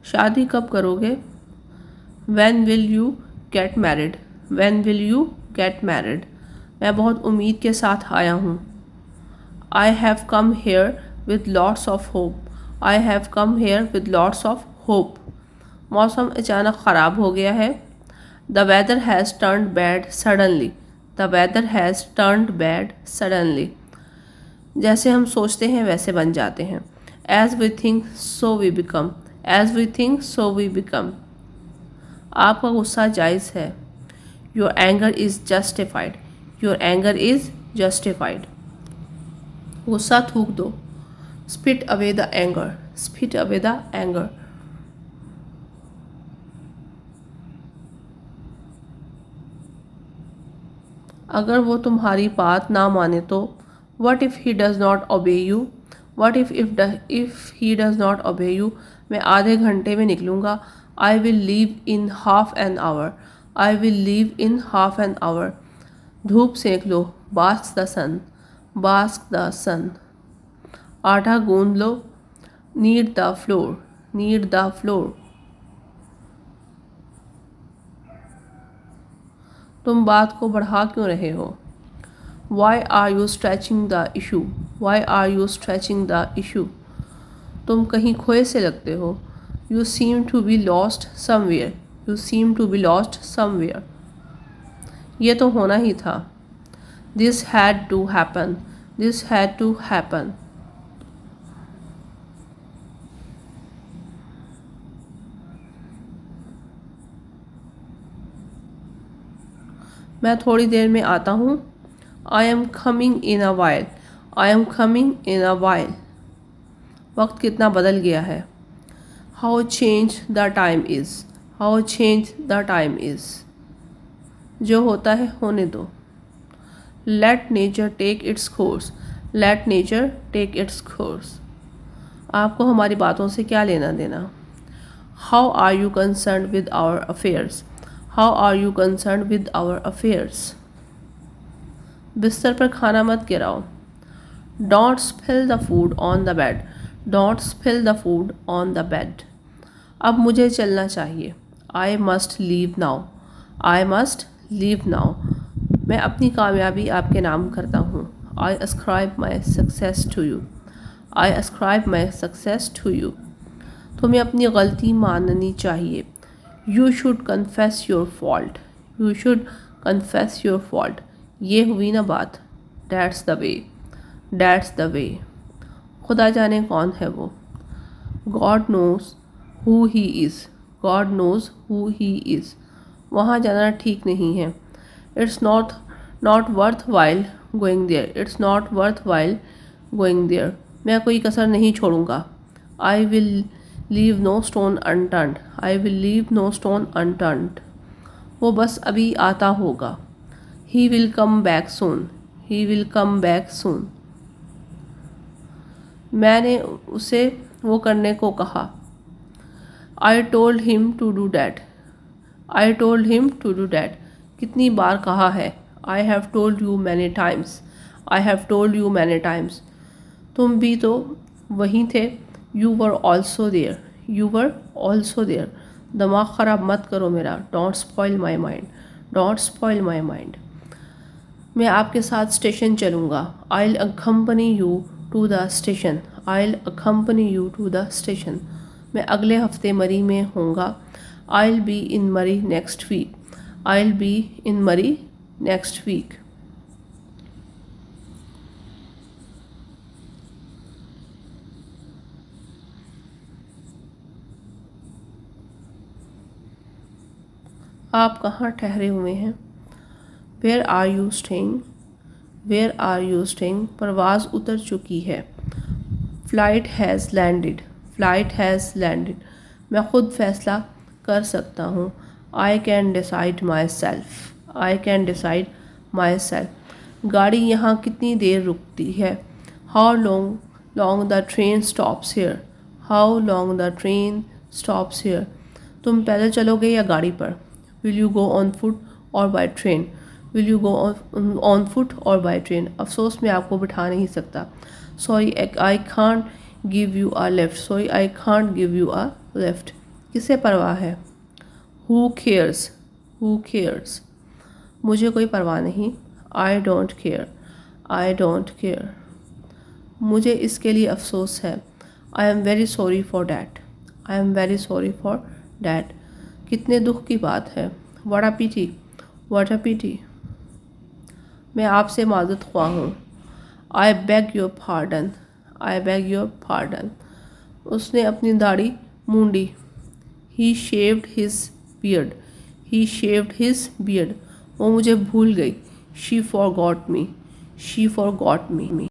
शादी कब करोगे? When will you get married? When will you get married? मैं बहुत उम्मीद के साथ आया हूँ. I have come here with lots of hope. I have come here with lots of hope. मौसम अचानक ख़राब हो गया है. The weather has turned bad suddenly. The weather has turned bad suddenly. जैसे हम सोचते हैं वैसे बन जाते हैं. As we think so we become. As we think so we become. आपका गुस्सा जायज़ है. Your anger is justified. Your anger is justified. गुस्सा थूक दो. Spit away the anger. Spit away the anger. अगर वो तुम्हारी बात ना माने तो What if he does not obey you? What if he does not obey you? मैं आधे घंटे में निकलूँगा. I will leave in half an hour. I will leave in half an hour. धूप सेक लो. Bask the sun. Bask the sun. आटा गूंद लो. Knead the flour. Knead the flour. तुम बात को बढ़ा क्यों रहे हो? Why are you stretching the issue? Why are you stretching the issue? तुम कहीं खोए से लगते हो. You seem to be lost somewhere. You seem to be lost somewhere. ये तो होना ही था. This had to happen. This had to happen. मैं थोड़ी देर में आता हूँ. I am coming in a while. I am coming in a while. वक्त कितना बदल गया है. How changed the time is. How changed the time is. जो होता है होने दो. Let nature take its course. Let nature take its course. आपको हमारी बातों से क्या लेना देना. How are you concerned with our affairs? How are you concerned with our affairs? बिस्तर पर खाना मत गिराओ. Don't spill the food on the bed. Don't spill the food on the bed. अब मुझे चलना चाहिए. I must leave now. I must leave now. मैं अपनी कामयाबी आपके नाम करता हूँ. I ascribe my success to you. I ascribe my success to you. तुम्हें अपनी गलती माननी चाहिए. You should confess your fault. You should confess your fault. ये हुई ना बात. That's the way. That's the way. खुदा जाने कौन है वो. God knows who he is. God knows who he is. वहाँ जाना ठीक नहीं है. It's not worthwhile going there. It's not worthwhile going there. मैं कोई कसर नहीं छोड़ूंगा. I will leave no stone unturned. I will leave no stone unturned. वो बस अभी आता होगा. He will come back soon. He will come back soon. मैंने उसे वो करने को कहा. I told him to do that. I told him to do that. कितनी बार कहा है. I have told you many times. I have told you many times. तुम भी तो वहीं थे. You were also there. You were also there. दिमाग ख़राब मत करो मेरा. Don't spoil my mind. Don't spoil my mind. मैं आपके साथ स्टेशन चलूँगा. I'll accompany you to the station. I'll accompany you to the station. मैं अगले हफ्ते मरी में होऊंगा. I'll be in Murray next week. I'll be in Murray next week. आप कहाँ ठहरे हुए हैं. Where are you staying? Where are you staying? परवाज़ उतर चुकी है. Flight has landed. Flight has landed. मैं खुद फैसला कर सकता हूँ. I can decide myself. I can decide myself. गाड़ी यहाँ कितनी देर रुकती है. How long the train stops here. How long the train stops here. तुम पैदल चलोगे या गाड़ी पर. Will you go on foot or by train? Will you go on foot or by train? अफसोस मैं आपको बिठा नहीं सकता. Sorry, I can't give you a lift. Sorry, I can't give you a lift. किसे परवाह है? Who cares, who cares? मुझे कोई परवाह नहीं। I don't care, I don't care. मुझे इसके लिए अफसोस है। I am very sorry for that, I am very sorry for that. कितने दुख की बात है। What a pity, what a pity. मैं आपसे माज़रत ख्वाह हूँ। I beg your pardon, I beg your pardon. उसने अपनी दाढ़ी मूंडी। He shaved his beard, he shaved his beard. वो मुझे भूल गई। She forgot me, she forgot me.